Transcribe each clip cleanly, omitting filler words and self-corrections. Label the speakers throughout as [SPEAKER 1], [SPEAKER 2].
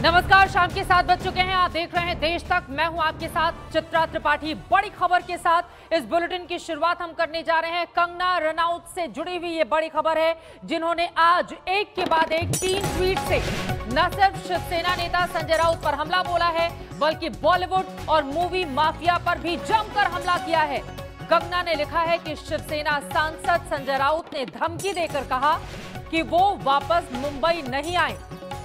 [SPEAKER 1] नमस्कार, शाम के 7 बज चुके हैं। आप देख रहे हैं देश तक। मैं हूं आपके साथ चित्रा त्रिपाठी। बड़ी खबर के साथ इस बुलेटिन की शुरुआत हम करने जा रहे हैं। कंगना रनौत से जुड़ी हुई ये बड़ी खबर है, जिन्होंने आज एक के बाद एक 3 ट्वीट से न सिर्फ शिवसेना नेता संजय राउत पर हमला बोला है, बल्कि बॉलीवुड और मूवी माफिया पर भी जमकर हमला किया है। कंगना ने लिखा है कि शिवसेना सांसद संजय राउत ने धमकी देकर कहा कि वो वापस मुंबई नहीं आए।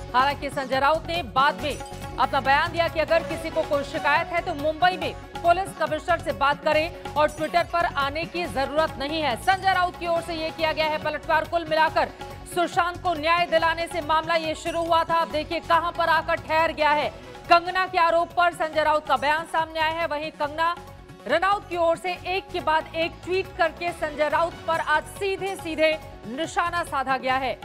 [SPEAKER 1] हालांकि संजय राउत ने बाद में अपना बयान दिया कि अगर किसी को कोई शिकायत है तो मुंबई में पुलिस कमिश्नर से बात करें और ट्विटर पर आने की जरूरत नहीं है। संजय राउत की ओर से यह किया गया है पलटवार। कुल मिलाकर सुशांत को न्याय दिलाने से मामला ये शुरू हुआ था। अब देखिए कहां पर आकर ठहर गया है। कंगना के आरोप पर संजय राउत का बयान सामने आया है। वहीं कंगना रनौत की ओर से एक के बाद एक ट्वीट करके संजय राउत पर आज सीधे सीधे निशाना साधा गया है।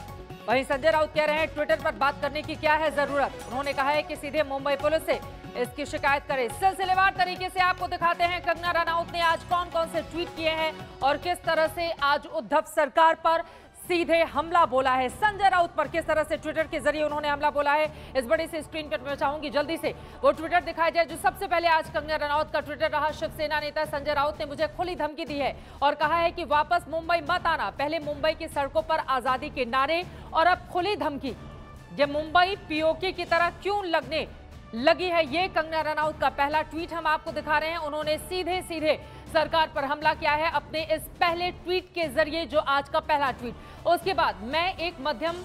[SPEAKER 1] वहीं संजय राउत कह रहे हैं ट्विटर पर बात करने की क्या है जरूरत। उन्होंने कहा है कि सीधे मुंबई पुलिस से इसकी शिकायत करें। सिलसिलेवार तरीके से आपको दिखाते हैं कंगना रनौत ने आज कौन कौन से ट्वीट किए हैं और किस तरह से आज उद्धव सरकार पर सीधे हमला बोला है। संजय राउत पर किस तरह से ट्विटर के जरिए उन्होंने हमला बोला है, इस बड़ी से स्क्रीन पर मैं चाहूंगी जल्दी से वो ट्विटर दिखाया जाए जो सबसे पहले आज कंगना रनौत का ट्विटर रहा। शिवसेना नेता संजय राउत ने मुझे खुली धमकी दी है और कहा है कि वापस मुंबई मत आना। पहले मुंबई की सड़कों पर आजादी के नारे और अब खुली धमकी। ये मुंबई पीओके की तरह क्यों लगने लगी है, ये कंगना रनौत का पहला ट्वीट हम आपको दिखा रहे हैं। उन्होंने सीधे सीधे सरकार पर हमला किया है अपने इस पहले ट्वीट के जरिए, जो आज का पहला ट्वीट। उसके बाद मैं एक मध्यम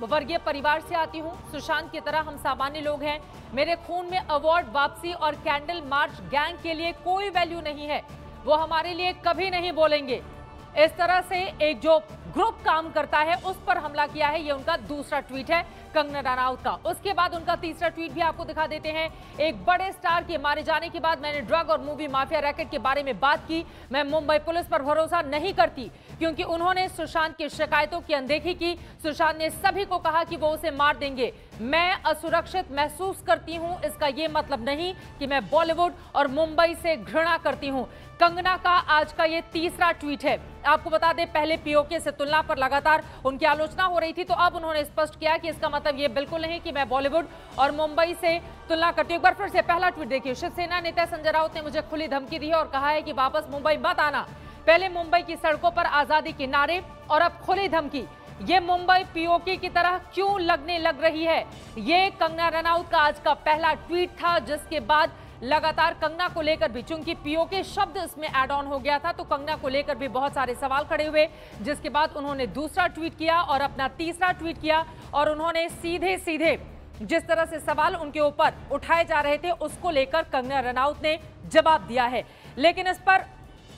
[SPEAKER 1] वर्गीय परिवार से आती हूं, सुशांत की तरह हम सामान्य लोग हैं। मेरे खून में अवार्ड वापसी और कैंडल मार्च गैंग के लिए कोई वैल्यू नहीं है, वो हमारे लिए कभी नहीं बोलेंगे। इस तरह से एक जो ग्रुप काम करता है उस पर हमला किया है। ये उनका दूसरा ट्वीट है कंगना रनौत का। उसके बाद उनका तीसरा ट्वीट भी आपको दिखा देते हैं। एक बड़े स्टार के मारे जाने के बाद मैंने ड्रग और मूवी माफिया रैकेट के बारे में बात की। मैं मुंबई पुलिस पर भरोसा नहीं करती क्योंकि उन्होंने सुशांत की शिकायतों की अनदेखी की। सुशांत ने सभी को कहा कि वो उसे मार देंगे। मैं असुरक्षित महसूस करती हूं, इसका ये मतलब नहीं कि मैं बॉलीवुड और मुंबई से घृणा करती हूं। कंगना का आज का ये तीसरा ट्वीट है। आपको बता दें पहले पीओके से तुलना पर लगातार उनकी आलोचना हो रही थी, तो अब उन्होंने स्पष्ट किया कि इसका मतलब ये बिल्कुल नहीं कि मैं बॉलीवुड और मुंबई से तुलना करती हूं। एक बार फिर से पहला ट्वीट देखिए। शिवसेना नेता संजय राउत ने मुझे खुली धमकी दी है और कहा है कि वापस मुंबई मत आना। पहले मुंबई की सड़कों पर आजादी के नारे और अब खुली धमकी। ये मुंबई पीओके की तरह क्यों लगने लग रही है। ये कंगना रनौत का आज का पहला ट्वीट था, जिसके बाद लगातार कंगना को लेकर भी, चूंकि पीओके शब्द इसमें ऐड ऑन हो गया था, तो कंगना को लेकर भी बहुत सारे सवाल खड़े हुए, जिसके बाद उन्होंने दूसरा ट्वीट किया और अपना तीसरा ट्वीट किया और उन्होंने सीधे सीधे जिस तरह से सवाल उनके ऊपर उठाए जा रहे थे उसको लेकर कंगना रनौत ने जवाब दिया है। लेकिन इस पर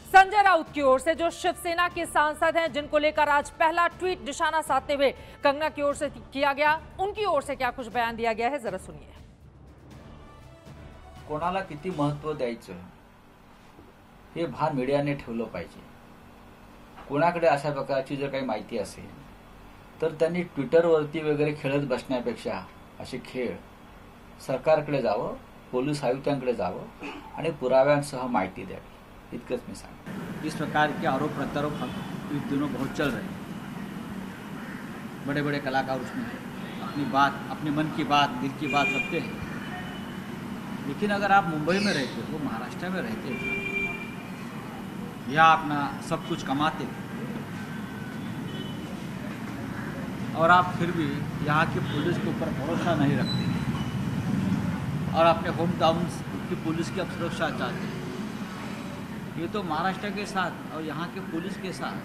[SPEAKER 1] संजय राउत की ओर से, जो शिवसेना के सांसद हैं जिनको लेकर आज पहला ट्वीट निशाना साधते हुए कंगना की ओर से किया गया, उनकी ओर से क्या कुछ बयान दिया गया है, जरा सुनिए।
[SPEAKER 2] कोणाला किती महत्त्व द्यायचं हे भान मीडियाने ठेवलं पाहिजे। कोणाकडे अशा प्रकारची जर काही माहिती असेल तर त्यांनी ट्विटरवरती वगैरे खेळत बसण्यापेक्षा असे खेळ सरकारकडे जावं, पोलीस आयुक्तांकडे जावं आणि पुराव्यांसह माहिती द्यावी, इतकंच मी सांगतो।
[SPEAKER 3] इस प्रकार के आरोप प्रत्यारोप इस दिनों बहुत चल रहे हैं। बड़े बड़े कलाकार उसमें अपनी बात, अपने मन की बात, दिल की बात रखते हैं। लेकिन अगर आप मुंबई में रहते हो, महाराष्ट्र में रहते हो, या अपना सब कुछ कमाते और आप फिर भी यहाँ की पुलिस के ऊपर भरोसा नहीं रखते और अपने होम टाउन की पुलिस की अब सुरक्षा चाहते हैं, ये तो महाराष्ट्र के साथ और यहाँ के पुलिस के साथ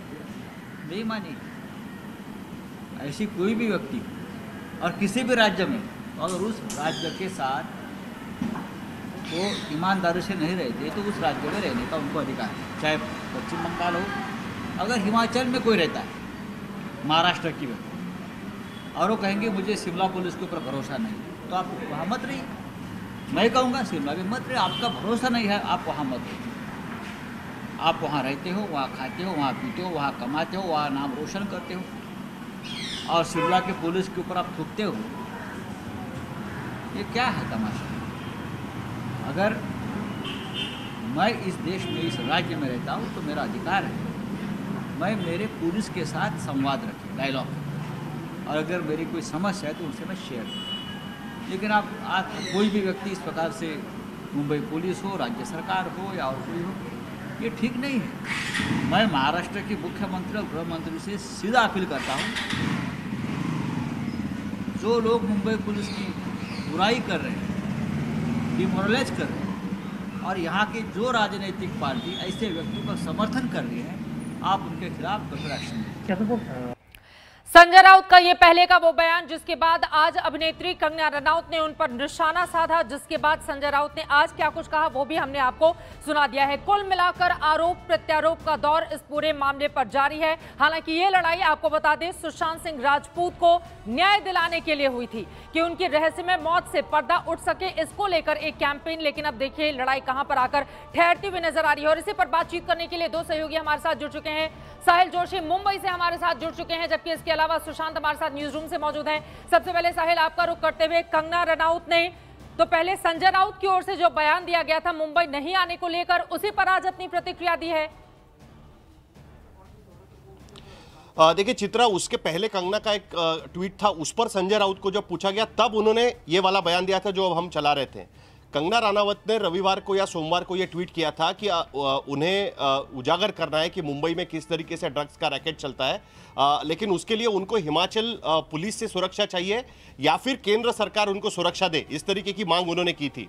[SPEAKER 3] बेईमानी है। ऐसी कोई भी व्यक्ति और किसी भी राज्य में अगर उस राज्य के साथ वो ईमानदारी से नहीं रहते तो उस राज्य में रहने का उनको अधिकार है। चाहे पश्चिम बंगाल हो, अगर हिमाचल में कोई रहता है महाराष्ट्र की व्यक्ति और वो कहेंगे मुझे शिमला पुलिस के ऊपर भरोसा नहीं, तो आप वहाँ मत रहिए। मैं कहूँगा शिमला में मत रहिए, आपका भरोसा नहीं है, आप वहाँ मत रहिए। आप वहाँ रहते हो, वहाँ खाते हो, वहाँ पीते हो, वहाँ कमाते हो, वहाँ नाम रोशन करते हो, और शिमला के पुलिस के ऊपर आप थूकते हो। ये क्या है तमाशा। अगर मैं इस देश में, इस राज्य में रहता हूँ तो मेरा अधिकार है मैं मेरे पुलिस के साथ संवाद रखें, डायलॉग, और अगर मेरी कोई समस्या है तो उनसे मैं शेयर करूँ। लेकिन आप आज कोई भी व्यक्ति इस प्रकार से मुंबई पुलिस हो, राज्य सरकार हो या और कोई हो, ये ठीक नहीं है। मैं महाराष्ट्र के मुख्यमंत्री और गृह मंत्री से सीधा अपील करता हूँ, जो लोग मुंबई पुलिस की बुराई कर रहे हैं, डिमोरलाइज कर रहे हैं और यहाँ की जो राजनीतिक पार्टी ऐसे व्यक्तियों का समर्थन कर रही है, आप उनके खिलाफ कठोर एक्शन लें।
[SPEAKER 1] संजय राउत का ये पहले का वो बयान जिसके बाद आज अभिनेत्री कंगना रनौत ने उन पर निशाना साधा, जिसके बाद संजय राउत ने आज क्या कुछ कहा वो भी हमने आपको सुना दिया है। कुल मिलाकर आरोप प्रत्यारोप का दौर इस पूरे मामले पर जारी है। हालांकि ये लड़ाई आपको बता दें सुशांत सिंह राजपूत को न्याय दिलाने के लिए हुई थी कि उनकी रहस्यमय मौत से पर्दा उठ सके, इसको लेकर एक कैंपेन। लेकिन अब देखिए लड़ाई कहां पर आकर ठहरती हुई नजर आ रही है। और इसी पर बातचीत करने के लिए दो सहयोगी हमारे साथ जुड़ चुके हैं। साहिल जोशी मुंबई से हमारे साथ जुड़ चुके हैं, जबकि इसके अलावा सुशांत हमारे साथ न्यूज रूम से मौजूद हैं। सबसे पहले साहिल आपका रुख करते हुए, कंगना रनौत ने तो पहले संजय राउत की ओर से जो बयान दिया गया था मुंबई नहीं आने को लेकर, उसी पर आज अपनी प्रतिक्रिया दी है।
[SPEAKER 4] देखिए चित्रा, उसके पहले कंगना का एक ट्वीट था, उस पर संजय राउत को जब पूछा गया तब उन्होंने ये वाला बयान दिया था जो अब हम चला रहे थे। कंगना रनावत ने रविवार को या सोमवार को ये ट्वीट किया था कि उन्हें उजागर करना है कि मुंबई में किस तरीके से ड्रग्स का रैकेट चलता है, लेकिन उसके लिए उनको हिमाचल पुलिस से सुरक्षा चाहिए या फिर केंद्र सरकार उनको सुरक्षा दे, इस तरीके की मांग उन्होंने की थी।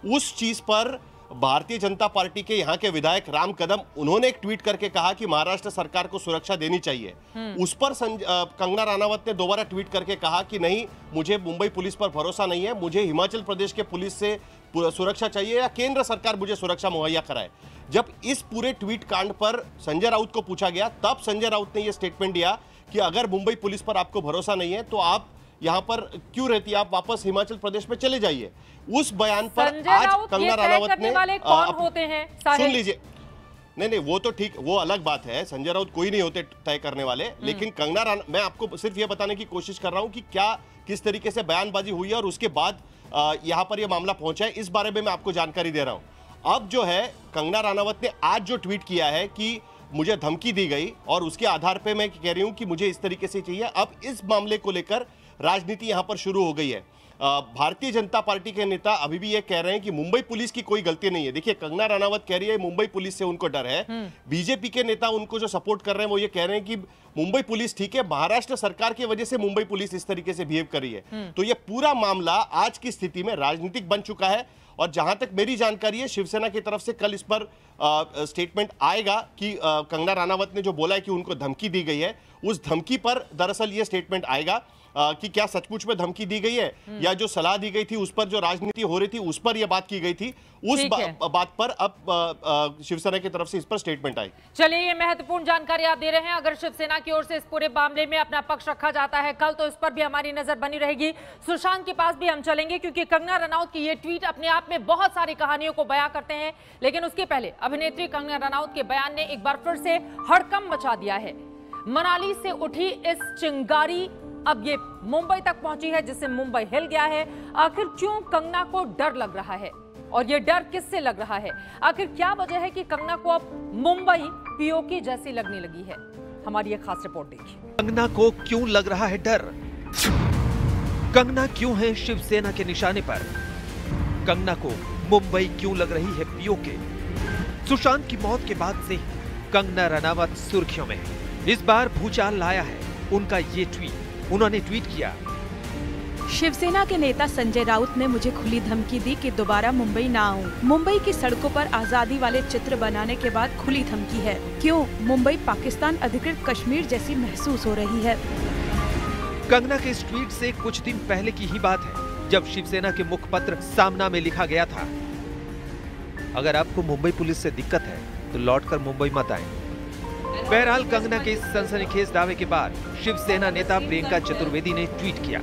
[SPEAKER 4] उस चीज़ पर भारतीय जनता पार्टी के यहाँ के विधायक राम कदम, उन्होंने एक ट्वीट करके कहा कि महाराष्ट्र सरकार को सुरक्षा देनी चाहिए। उस पर कंगना रनावत ने दोबारा ट्वीट करके कहा कि नहीं, मुझे मुंबई पुलिस पर भरोसा नहीं है, मुझे हिमाचल प्रदेश के पुलिस से सुरक्षा चाहिए या केंद्र सरकार मुझे सुरक्षा मुहैया कराए। जब इस पूरे ट्वीट कांड पर संजय राउत को पूछा गया तब संजय राउत ने यह स्टेटमेंट दिया कि अगर मुंबई पुलिस पर आपको भरोसा नहीं है तो आप यहाँ पर क्यों रहती है, आप वापस हिमाचल प्रदेश में चले जाइए। उस बयान पर आज कंगना रनावत ने
[SPEAKER 1] कौन होते हैं
[SPEAKER 4] सुन लीजिए, नहीं वो तो ठीक, वो अलग बात है, संजय राउत कोई नहीं होते तय करने वाले, लेकिन कंगना रनावत, मैं आपको सिर्फ ये बताने की कोशिश कर रहा हूं कि क्या किस तरीके से बयानबाजी हुई है और उसके बाद यहाँ पर यह मामला पहुंचा है, इस बारे में मैं आपको जानकारी दे रहा हूं। अब जो है कंगना रनावत ने आज जो ट्वीट किया है कि मुझे धमकी दी गई और उसके आधार पे मैं कह रही हूं कि मुझे इस तरीके से चाहिए, अब इस मामले को लेकर राजनीति यहां पर शुरू हो गई है। भारतीय जनता पार्टी के नेता अभी भी ये कह रहे हैं कि मुंबई पुलिस की कोई गलती नहीं है। देखिए कंगना रनावत कह रही है मुंबई पुलिस से उनको डर है, बीजेपी के नेता उनको जो सपोर्ट कर रहे हैं वो ये कह रहे हैं कि मुंबई पुलिस ठीक है, महाराष्ट्र सरकार की वजह से मुंबई पुलिस इस तरीके से बिहेव कर रही है। तो ये पूरा मामला आज की स्थिति में राजनीतिक बन चुका है और जहां तक मेरी जानकारी है शिवसेना की तरफ से कल इस पर स्टेटमेंट आएगा कि कंगना रनावत ने जो बोला है कि उनको धमकी दी गई है, उस धमकी पर दरअसल ये स्टेटमेंट आएगा कि क्या सचमुच में धमकी दी गई है या जो सलाह दी गई थी उस पर जो राजनीति हो रही थी उस पर यह बात की गई थी, उस बात पर अब शिवसेना की तरफ से इस पर स्टेटमेंट आई।
[SPEAKER 1] चलिए, ये महत्वपूर्ण जानकारी आप दे रहे हैं। अगर शिवसेना की ओर से इस पूरे मामले में अपना पक्ष रखा जाता है कल, तो इस पर भी हमारी नजर बनी रहेगी। सुशांत के पास भी हम चलेंगे क्योंकि कंगना रनौत की ये ट्वीट अपने आप में बहुत सारी कहानियों को बयां करते हैं, लेकिन उसके पहले अभिनेत्री कंगना रनौत के बयान ने एक बार फिर से हड़कंप मचा दिया है। मनाली से उठी इस चिंगारी अब ये मुंबई तक पहुंची है, जिससे मुंबई हिल गया है। आखिर क्यों कंगना को डर लग रहा है और ये डर किससे लग रहा है? आखिर क्या वजह है कि कंगना को अब मुंबई पीओके जैसी लगने लगी है? हमारी ये खास रिपोर्ट देखिए।
[SPEAKER 5] कंगना को क्यों लग रहा है डर? कंगना क्यों है शिवसेना के निशाने पर? कंगना को मुंबई क्यों लग रही है पीओके? सुशांत की मौत के बाद से कंगना रनावत सुर्खियों में है। इस बार भूचाल लाया है उनका ये ट्वीट। उन्होंने ट्वीट किया,
[SPEAKER 6] शिवसेना के नेता संजय राउत ने मुझे खुली धमकी दी कि दोबारा मुंबई ना आऊं। मुंबई की सड़कों पर आजादी वाले चित्र बनाने के बाद खुली धमकी है। क्यों मुंबई पाकिस्तान अधिकृत कश्मीर जैसी महसूस हो रही है?
[SPEAKER 5] कंगना के इस ट्वीट से कुछ दिन पहले की ही बात है जब शिवसेना के मुखपत्र सामना में लिखा गया था, अगर आपको मुंबई पुलिस से दिक्कत है तो लौटकर मुंबई मत आए। बहरहाल कंगना के इस सनसनीखेज दावे के बाद शिवसेना नेता प्रियंका चतुर्वेदी ने ट्वीट किया,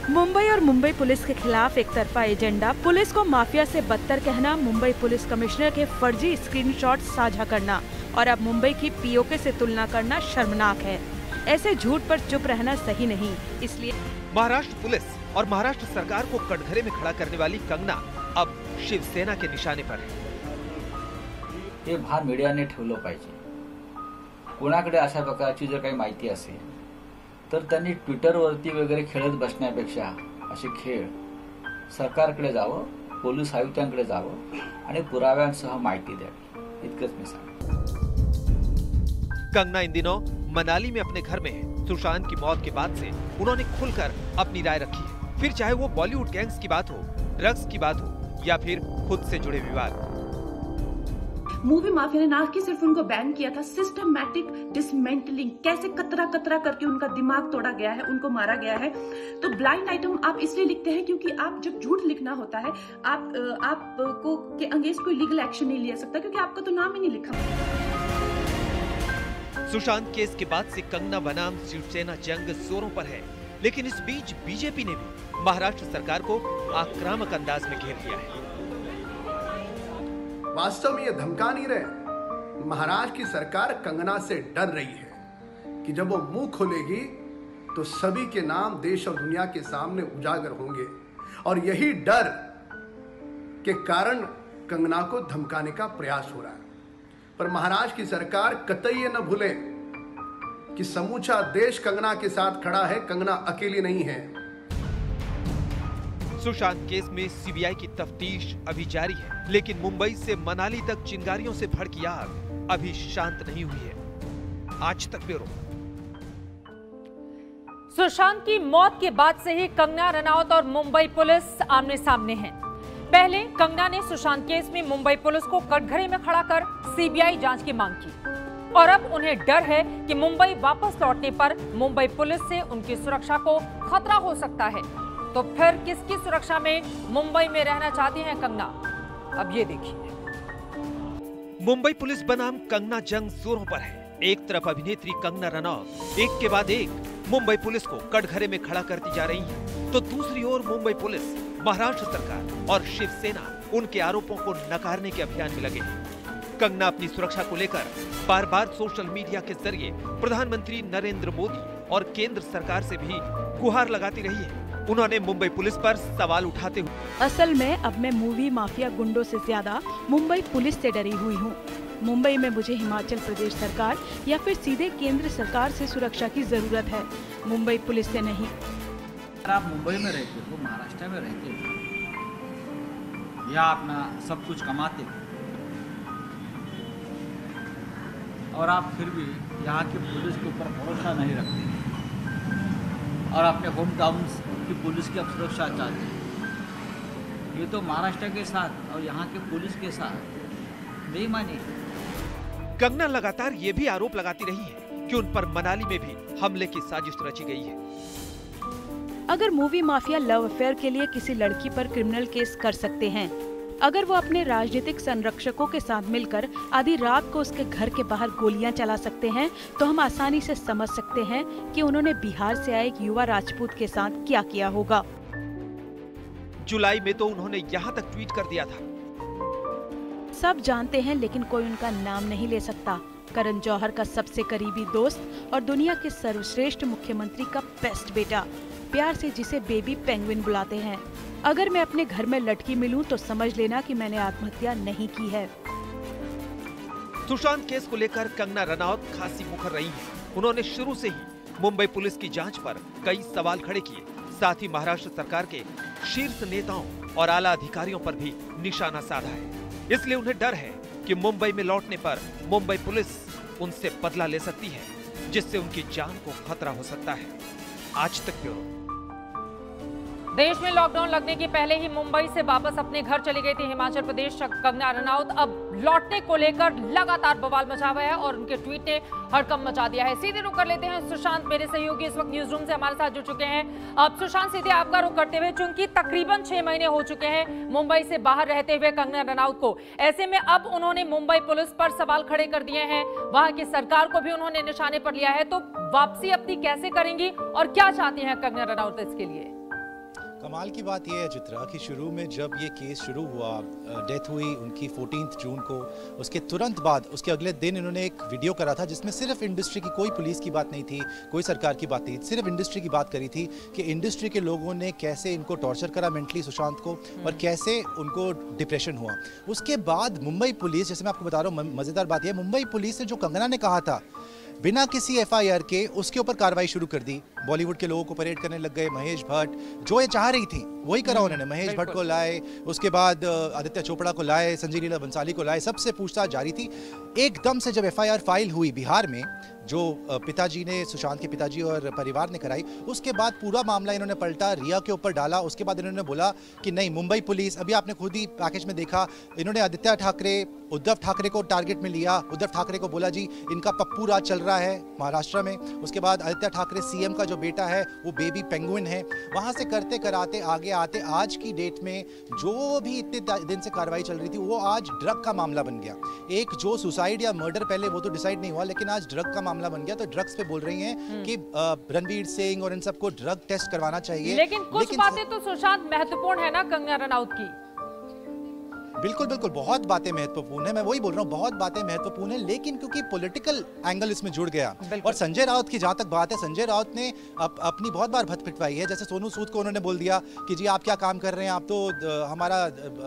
[SPEAKER 6] मुंबई और मुंबई पुलिस के खिलाफ एक तरफा एजेंडा, पुलिस को माफिया से बदतर कहना, मुंबई पुलिस कमिश्नर के फर्जी स्क्रीनशॉट साझा करना और अब मुंबई की पीओके से तुलना करना शर्मनाक है। ऐसे झूठ पर चुप रहना सही नहीं, इसलिए
[SPEAKER 5] महाराष्ट्र पुलिस और महाराष्ट्र सरकार को कटघरे में खड़ा करने वाली कंगना अब शिवसेना के निशाने पर है।
[SPEAKER 2] हे भान मीडियाने ठेवलं पाहिजे। कोणाकडे अशा प्रकारची जर काही माहिती असेल तर त्यांनी ट्विटरवरती वगैरे खेळत बसण्यापेक्षा असे खेळ सरकारकडे जावं, पोलीस आयुक्तांकडे जावं आणि पुराव्यांसह माहिती द्यावी, इतकंच मी सांगतो।
[SPEAKER 5] कंगना इन दिनों मनाली में अपने घर में है। सुशांत की मौत के बाद से उन्होंने खुलकर अपनी राय रखी है, फिर चाहे वो बॉलीवुड गैंग्स की बात हो, ड्रग्स की बात हो या फिर खुद से जुड़े विवाद।
[SPEAKER 7] मूवी माफिया ने ना कि सिर्फ उनको बैन किया था, सिस्टमैटिक डिसमेंटलिंग, कैसे कतरा कतरा करके उनका दिमाग तोड़ा गया है, उनको मारा गया है। तो ब्लाइंड आइटम आप इसलिए लिखते हैं क्योंकि आप जब झूठ लिखना होता है, आपको के अगेंस्ट कोई लीगल एक्शन नहीं लिया सकता क्योंकि आपका तो नाम ही नहीं लिखा।
[SPEAKER 5] सुशांत केस के बाद से कंगना बनाम शिवसेना जंग जोरों पर है, लेकिन इस बीच बीजेपी ने भी महाराष्ट्र सरकार को आक्रामक अंदाज में घेर लिया है।
[SPEAKER 8] वास्तव में ये धमका नहीं रहे, महाराष्ट्र की सरकार कंगना से डर रही है कि जब वो मुंह खोलेगी तो सभी के नाम देश और दुनिया के सामने उजागर होंगे, और यही डर के कारण कंगना को धमकाने का प्रयास हो रहा है। पर महाराष्ट्र की सरकार कतई ये न भूले कि समूचा देश कंगना के साथ खड़ा है, कंगना अकेली नहीं है।
[SPEAKER 5] सुशांत केस में सीबीआई की तफ्तीश अभी जारी है, लेकिन मुंबई से मनाली तक चिंगारियों से भड़की आग अभी शांत नहीं हुई है। आज तक ब्यूरो।
[SPEAKER 1] सुशांत की मौत के बाद से ही कंगना रनौत और मुंबई पुलिस आमने सामने हैं। पहले कंगना ने सुशांत केस में मुंबई पुलिस को कटघरे में खड़ा कर सीबीआई जांच की मांग की, और अब उन्हें डर है कि मुंबई वापस लौटने पर मुंबई पुलिस से उनकी सुरक्षा को खतरा हो सकता है। तो फिर किसकी सुरक्षा में मुंबई में रहना चाहती हैं कंगना? अब ये देखिए।
[SPEAKER 5] मुंबई पुलिस बनाम कंगना जंग जोरों पर है। एक तरफ अभिनेत्री कंगना रनौत एक के बाद एक मुंबई पुलिस को कटघरे में खड़ा करती जा रही है, तो दूसरी ओर मुंबई पुलिस, महाराष्ट्र सरकार और शिवसेना उनके आरोपों को नकारने के अभियान में लगे हैं। कंगना अपनी सुरक्षा को लेकर बार बार सोशल मीडिया के जरिए प्रधानमंत्री नरेंद्र मोदी और केंद्र सरकार से भी गुहार लगाती रही है। उन्होंने मुंबई पुलिस पर सवाल उठाते हुए
[SPEAKER 6] असल में अब मैं मूवी माफिया गुंडों से ज्यादा मुंबई पुलिस से डरी हुई हूँ। मुंबई में मुझे हिमाचल प्रदेश सरकार या फिर सीधे केंद्र सरकार से सुरक्षा की जरूरत है, मुंबई पुलिस से नहीं।
[SPEAKER 3] अगर आप मुंबई में रहते हो, महाराष्ट्र में रहते हो या अपना सब कुछ कमाते हो और आप फिर भी यहाँ की पुलिस के ऊपर भरोसा नहीं रखते और अपने होम टाउन की पुलिस की अब सुरक्षा चाहते हैं, ये तो महाराष्ट्र के साथ और यहाँ के पुलिस के साथ बेईमानी है।
[SPEAKER 5] कंगना लगातार ये भी आरोप लगाती रही है कि उन पर मनाली में भी हमले की साजिश रची गई है।
[SPEAKER 6] अगर मूवी माफिया लव अफेयर के लिए किसी लड़की पर क्रिमिनल केस कर सकते हैं, अगर वो अपने राजनीतिक संरक्षकों के साथ मिलकर आधी रात को उसके घर के बाहर गोलियां चला सकते हैं, तो हम आसानी से समझ सकते हैं कि उन्होंने बिहार से आए एक युवा राजपूत के साथ क्या किया होगा।
[SPEAKER 5] जुलाई में तो उन्होंने यहाँ तक ट्वीट कर दिया था,
[SPEAKER 6] सब जानते हैं लेकिन कोई उनका नाम नहीं ले सकता, करण जौहर का सबसे करीबी दोस्त और दुनिया के सर्वश्रेष्ठ मुख्यमंत्री का बेस्ट बेटा, प्यार से जिसे बेबी पेंगुइन बुलाते हैं। अगर मैं अपने घर में लटकी मिलूं तो समझ लेना कि मैंने आत्महत्या नहीं की है।
[SPEAKER 5] सुशांत केस को लेकर कंगना रनौत खासी मुखर रही हैं। उन्होंने शुरू से ही मुंबई पुलिस की जांच पर कई सवाल खड़े किए, साथ ही महाराष्ट्र सरकार के शीर्ष नेताओं और आला अधिकारियों पर भी निशाना साधा है। इसलिए उन्हें डर है कि मुंबई में लौटने पर मुंबई पुलिस उनसे बदला ले सकती है, जिससे उनकी जान को खतरा हो सकता है। आज तक ब्यूरो।
[SPEAKER 1] देश में लॉकडाउन लगने के पहले ही मुंबई से वापस अपने घर चली गई थी हिमाचल प्रदेश कंगना रनौत। अब लौटने को लेकर लगातार बवाल मचा हुआ है और उनके ट्वीट ने हड़कंप मचा दिया है। सीधे रुख कर लेते हैं सुशांत, मेरे सहयोगी इस वक्त न्यूज रूम से हमारे साथ जुड़ चुके हैं। अब सुशांत, सीधे आपका रुख करते हुए, चूंकि तकरीबन 6 महीने हो चुके हैं मुंबई से बाहर रहते हुए कंगना रनौत को, ऐसे में अब उन्होंने मुंबई पुलिस पर सवाल खड़े कर दिए हैं, वहां की सरकार को भी उन्होंने निशाने पर लिया है, तो वापसी अपनी कैसे करेंगी और क्या चाहती हैं कंगना रनौत इसके लिए?
[SPEAKER 9] कमाल की बात यह है चित्रा कि शुरू में जब ये केस शुरू हुआ, डेथ हुई उनकी 14 जून को, उसके तुरंत बाद उसके अगले दिन इन्होंने एक वीडियो करा था जिसमें सिर्फ इंडस्ट्री की, कोई पुलिस की बात नहीं थी, कोई सरकार की बात नहीं थी, सिर्फ इंडस्ट्री की बात करी थी कि इंडस्ट्री के लोगों ने कैसे इनको टॉर्चर करा मेंटली सुशांत को और कैसे उनको डिप्रेशन हुआ। उसके बाद मुंबई पुलिस, जैसे मैं आपको बता रहा हूँ, मज़ेदार बात यह, मुंबई पुलिस ने जो कंगना ने कहा था बिना किसी एफआईआर के उसके ऊपर कार्रवाई शुरू कर दी। बॉलीवुड के लोगों को परेड करने लग गए। महेश भट्ट जो ये चाह रही थी वही करा उन्होंने। महेश भट्ट को लाए, उसके बाद आदित्य चोपड़ा को लाए, संजय लीला बंसाली को लाए, सबसे पूछताछ जारी थी। एकदम से जब एफआईआर फाइल हुई बिहार में, जो पिताजी ने, सुशांत के पिताजी और परिवार ने कराई, उसके बाद पूरा मामला इन्होंने पलटा, रिया के ऊपर डाला। उसके बाद इन्होंने बोला कि नहीं, मुंबई पुलिस, अभी आपने खुद ही पैकेज में देखा, इन्होंने आदित्य ठाकरे, उद्धव ठाकरे को टारगेट में लिया। उद्धव ठाकरे को बोला जी इनका पप्पू राज चल रहा है महाराष्ट्र में। उसके बाद आदित्य ठाकरे सीएम का जो बेटा है वो बेबी पेंगुइन है। वहां से करते कराते आगे आते आज की डेट में जो भी इतने दिन से कार्रवाई चल रही थी वो आज ड्रग का मामला बन गया। एक जो सुसाइड या मर्डर पहले वो तो डिसाइड नहीं हुआ, लेकिन आज ड्रग का मामला बन गया। तो ड्रग्स पे बोल रही हैं कि रणवीर सिंह और इन सबको ड्रग टेस्ट करवाना चाहिए।
[SPEAKER 1] लेकिन कुछ बातें तो सुशांत महत्वपूर्ण है ना कंगना रनौत की।
[SPEAKER 9] बिल्कुल बिल्कुल, बहुत बातें महत्वपूर्ण है, मैं वही बोल रहा हूँ, बहुत बातें महत्वपूर्ण है, लेकिन क्योंकि पॉलिटिकल एंगल इसमें जुड़ गया। और संजय राउत की जहां तक बात है, संजय राउत ने अपनी बहुत बार भत पिटवाई है। जैसे सोनू सूद को उन्होंने बोल दिया कि जी आप क्या काम कर रहे हैं, आप तो हमारा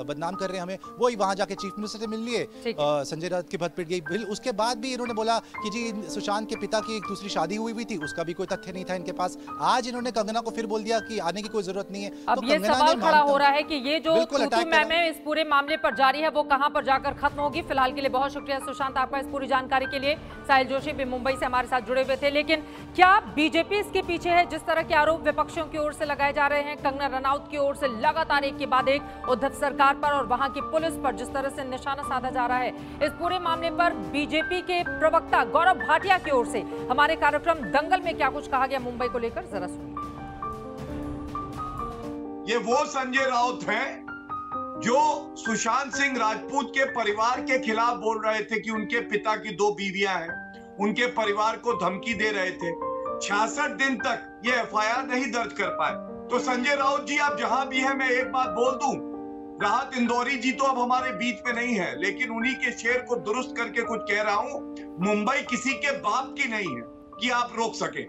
[SPEAKER 9] बदनाम कर रहे हैं हमें, वही वहां जाके चीफ मिनिस्टर से मिल लिए, संजय राउत की भत पिट गई। उसके बाद भी इन्होंने बोला कि जी सुशांत के पिता की एक दूसरी शादी हुई थी, उसका भी कोई तथ्य नहीं था इनके पास। आज इन्होंने कंगना को फिर बोल दिया कि आने की कोई जरूरत नहीं है।
[SPEAKER 1] अब ये सवाल खड़ा हो रहा है कि ये जो इस पूरे मामले पर जारी है वो कहां पर जाकर खत्म होगी। फिलहाल के लिए बहुत शुक्रिया सुशांत आपका इस पूरी जानकारी के लिए। साहिल जोशी भी मुंबई से हमारे साथ जुड़े हुए थे। लेकिन क्या बीजेपी इसके पीछे है? जिस तरह के आरोप विपक्षियों की ओर से लगाए जा रहे हैं, कंगना रनौत की ओर से लगातार एक के बाद एक उद्धव सरकार पर और वहां की पुलिस पर जिस तरह से निशाना साधा जा रहा है, इस पूरे मामले पर बीजेपी के प्रवक्ता गौरव भाटिया की ओर से हमारे कार्यक्रम दंगल में क्या कुछ कहा गया मुंबई को लेकर, जरा सुनिए।
[SPEAKER 10] ये वो संजय राउत है जो सुशांत सिंह राजपूत के परिवार के खिलाफ बोल रहे थे कि उनके पिता की 2 बीवियां हैं, उनके परिवार को धमकी दे रहे थे। 66 दिन तक ये एफआईआर नहीं दर्ज कर पाए। तो संजय राउत जी आप जहां भी हैं, मैं एक बात बोल दूं, राहत इंदौरी जी तो अब हमारे बीच में नहीं है, लेकिन उन्हीं के शेर को दुरुस्त करके कुछ कह रहा हूं, मुंबई किसी के बाप की नहीं है कि आप रोक सके।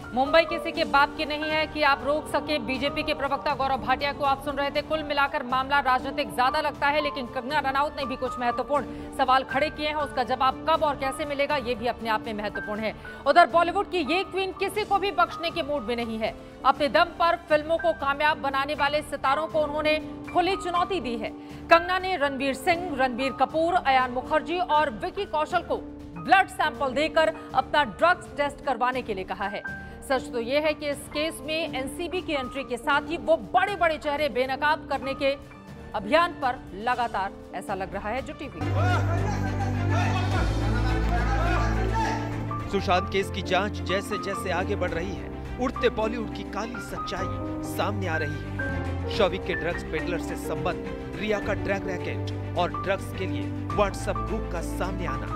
[SPEAKER 1] मुंबई किसी के बाप की नहीं है कि आप रोक सके। बीजेपी के प्रवक्ता गौरव भाटिया को आप सुन रहे थे। कुल मिलाकर मामला राजनीतिक ज्यादा लगता है, लेकिन कंगना रनौत ने भी कुछ महत्वपूर्ण सवाल खड़े किए हैं। उसका जवाब कब और कैसे मिलेगा ये भी अपने आप में महत्वपूर्ण है। उधर बॉलीवुड की ये क्वीन किसी को भी बख्शने के मूड में नहीं है। अपने दम पर फिल्मों को कामयाब बनाने वाले सितारों को उन्होंने खुली चुनौती दी है। कंगना ने रणवीर सिंह, रणबीर कपूर, अयान मुखर्जी और विकी कौशल को ब्लड सैंपल देकर अपना ड्रग्स टेस्ट करवाने के लिए कहा है। सच तो यह है कि इस केस में एनसीबी की एंट्री के साथ ही वो बड़े बड़े चेहरे बेनकाब करने के अभियान पर लगातार ऐसा लग रहा है जुटी हुई।
[SPEAKER 5] सुशांत केस की जांच जैसे जैसे आगे बढ़ रही है, उड़ते बॉलीवुड की काली सच्चाई सामने आ रही है। शौविक के ड्रग्स पेडलर से संबंध, रिया का ड्रग रैकेट और ड्रग्स के लिए व्हाट्सएप ग्रुप का सामने आना,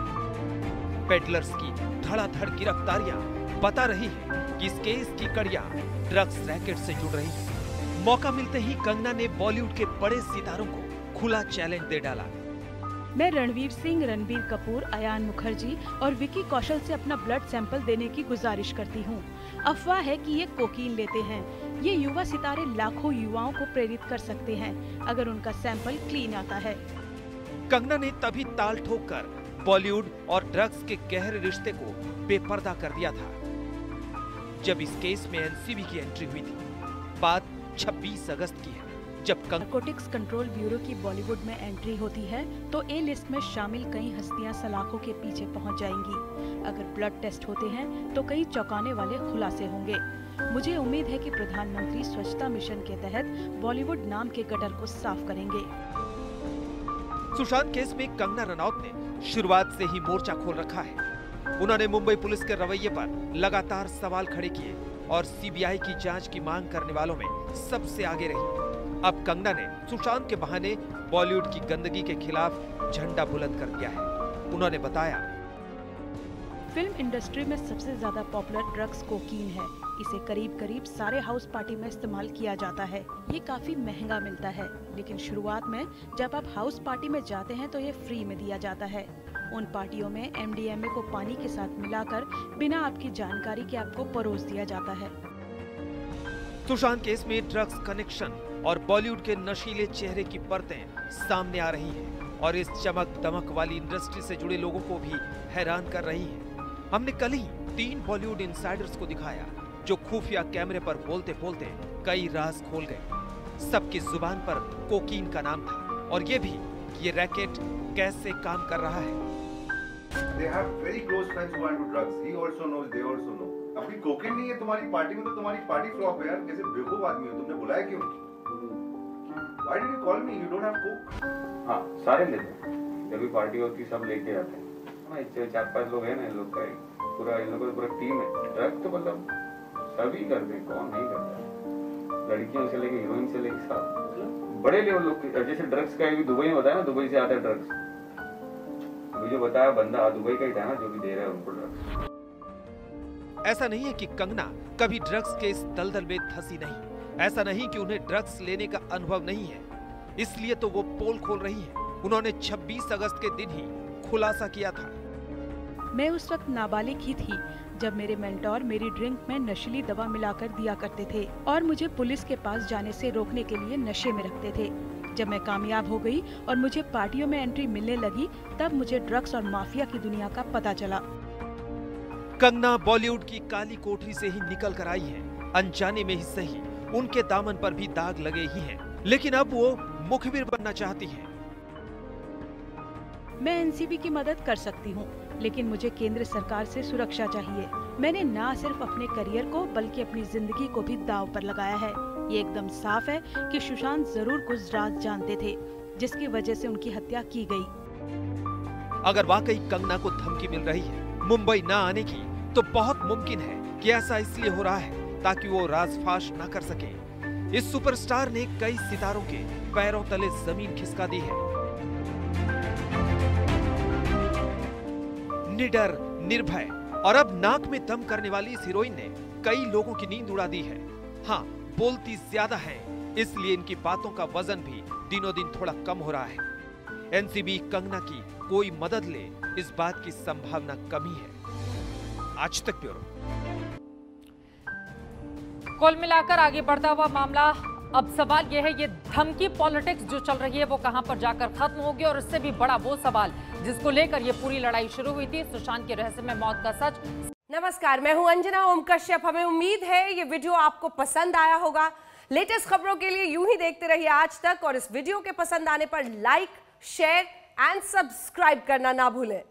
[SPEAKER 5] पेडलर्स की धड़ाधड़ गिरफ्तारियां बता रही है कि इस केस की कड़ियां ड्रग्स रैकेट से जुड़ रही है। मौका मिलते ही कंगना ने बॉलीवुड के बड़े सितारों को खुला चैलेंज दे डाला।
[SPEAKER 6] मैं रणवीर सिंह, रणबीर कपूर, अयान मुखर्जी और विकी कौशल से अपना ब्लड सैंपल देने की गुजारिश करती हूँ। अफवाह है कि ये कोकीन लेते हैं। ये युवा सितारे लाखों युवाओं को प्रेरित कर सकते हैं अगर उनका सैंपल क्लीन आता है।
[SPEAKER 5] कंगना ने तभी ताल ठोककर बॉलीवुड और ड्रग्स के गहरे रिश्ते को बेपर्दा कर दिया था जब इस केस में एनसीबी की एंट्री हुई थी। बात 26 अगस्त की है, जब
[SPEAKER 6] नारकोटिक्स कंट्रोल ब्यूरो की बॉलीवुड में एंट्री होती है तो ए लिस्ट में शामिल कई हस्तियां सलाखों के पीछे पहुंच जाएंगी। अगर ब्लड टेस्ट होते हैं तो कई चौंकाने वाले खुलासे होंगे। मुझे उम्मीद है कि प्रधानमंत्री स्वच्छता मिशन के तहत बॉलीवुड नाम के गटर को साफ करेंगे।
[SPEAKER 5] सुशांत केस में कंगना रनौत ने शुरुआत से ही मोर्चा खोल रखा है। उन्होंने मुंबई पुलिस के रवैये पर लगातार सवाल खड़े किए और सीबीआई की जांच की मांग करने वालों में सबसे आगे रही। अब कंगना ने सुशांत के बहाने बॉलीवुड की गंदगी के खिलाफ झंडा बुलंद कर दिया है। उन्होंने बताया,
[SPEAKER 6] फिल्म इंडस्ट्री में सबसे ज्यादा पॉपुलर ड्रग्स कोकीन है। इसे करीब करीब सारे हाउस पार्टी में इस्तेमाल किया जाता है। ये काफी महंगा मिलता है, लेकिन शुरुआत में जब आप हाउस पार्टी में जाते हैं तो ये फ्री में दिया जाता है। उन पार्टियों में एमडीएमए को पानी के साथ मिलाकर बिना आपकी जानकारी के आपको परोस दिया जाता है।
[SPEAKER 5] सुशांत केस में ड्रग्स कनेक्शन और बॉलीवुड के नशीले चेहरे की परतें सामने आ रही हैं और इस चमक दमक वाली इंडस्ट्री से जुड़े लोगों को भी हैरान कर रही है। हमने कल ही 3 बॉलीवुड इनसाइडर्स को दिखाया जो खुफिया कैमरे पर बोलते बोलते कई राज खोल गए। सबकी जुबान पर कोकीन का नाम था और ये भी कि ये रैकेट कैसे काम कर रहा है।
[SPEAKER 11] They have very close friends who are into drugs. He also knows, they also know. अपनी कोकेन नहीं है तुम्हारी पार्टी में तो तुम्हारी पार्टी फ्लॉप है यार। कैसे बेवकूफ आदमी हो, तुमने बुलाया क्यों? Why did you call me? You don't have coke?
[SPEAKER 12] हाँ, सारे लेते हैं। जब भी पार्टी होती सब लेके आते हैं। हाँ, 4-5 लोग हैं ना, इन लोग का पूरा इन लोगों का पूरा टीम है। ड्रग तो मतलब सभी करते हैं, कौन नहीं करता? लड़कियों से लेके हीरोइन से लेके सब बड़े लेवल लोग। जैसे ड्रग्स का भी दुबई में बताया ना, दुबई से आता है ड्रग्स। अभी जो बताया बंदा दुबई का ही था ना, जो भी दे रहा है उनको ड्रग्स।
[SPEAKER 5] ऐसा नहीं है कि कंगना कभी ड्रग्स के इस दलदल में धंसी नहीं। ऐसा नहीं कि उन्हें ड्रग्स लेने का अनुभव नहीं है, इसलिए तो वो पोल खोल रही है। उन्होंने 26 अगस्त के दिन ही खुलासा किया था।
[SPEAKER 6] मैं उस वक्त नाबालिग ही थी जब मेरे मेंटोर मेरी ड्रिंक में नशीली दवा मिलाकर दिया करते थे और मुझे पुलिस के पास जाने से रोकने के लिए नशे में रखते थे। जब मैं कामयाब हो गई और मुझे पार्टियों में एंट्री मिलने लगी, तब मुझे ड्रग्स और माफिया की दुनिया का पता चला।
[SPEAKER 5] कंगना बॉलीवुड की काली कोठरी से ही निकल कर आई है। अनजाने में ही सही, उनके दामन पर भी दाग लगे ही हैं, लेकिन अब वो मुखबिर बनना चाहती हैं।
[SPEAKER 6] मैं एनसीबी की मदद कर सकती हूँ, लेकिन मुझे केंद्र सरकार से सुरक्षा चाहिए। मैंने न सिर्फ अपने करियर को बल्कि अपनी जिंदगी को भी दांव पर लगाया है। ये एकदम साफ है कि सुशांत जरूर कुछ राज जानते थे, जिसकी वजह से उनकी हत्या की गई।
[SPEAKER 5] अगर वाकई कंगना को धमकी मिल रही है मुंबई न आने की, तो बहुत मुमकिन है कि ऐसा इसलिए हो रहा है ताकि वो राजफाश न कर सके। इस सुपरस्टार ने कई सितारों के पैरों तले जमीन खिसका दी है। निडर, निर्भय और अब नाक में दम करने वाली इस हीरोइन ने कई लोगों की नींद उड़ा दी है। हाँ, बोलती ज्यादा है, इसलिए इनकी बातों का वजन भी दिनों दिन थोड़ा कम हो रहा है। एनसीबी कंगना की कोई मदद ले, इस बात की संभावना कम ही है। आज तक ब्यूरो।
[SPEAKER 1] कुल मिलाकर आगे बढ़ता हुआ मामला, अब सवाल यह है, ये धमकी पॉलिटिक्स जो चल रही है वो कहां पर जाकर खत्म होगी, और इससे भी बड़ा वो सवाल जिसको लेकर ये पूरी लड़ाई शुरू हुई थी, सुशांत के रहस्यमय मौत का सच।
[SPEAKER 13] नमस्कार, मैं हूं अंजना ओम कश्यप। हमें उम्मीद है ये वीडियो आपको पसंद आया होगा। लेटेस्ट खबरों के लिए यूं ही देखते रहिए आज तक, और इस वीडियो के पसंद आने पर लाइक, शेयर एंड सब्सक्राइब करना ना भूलें।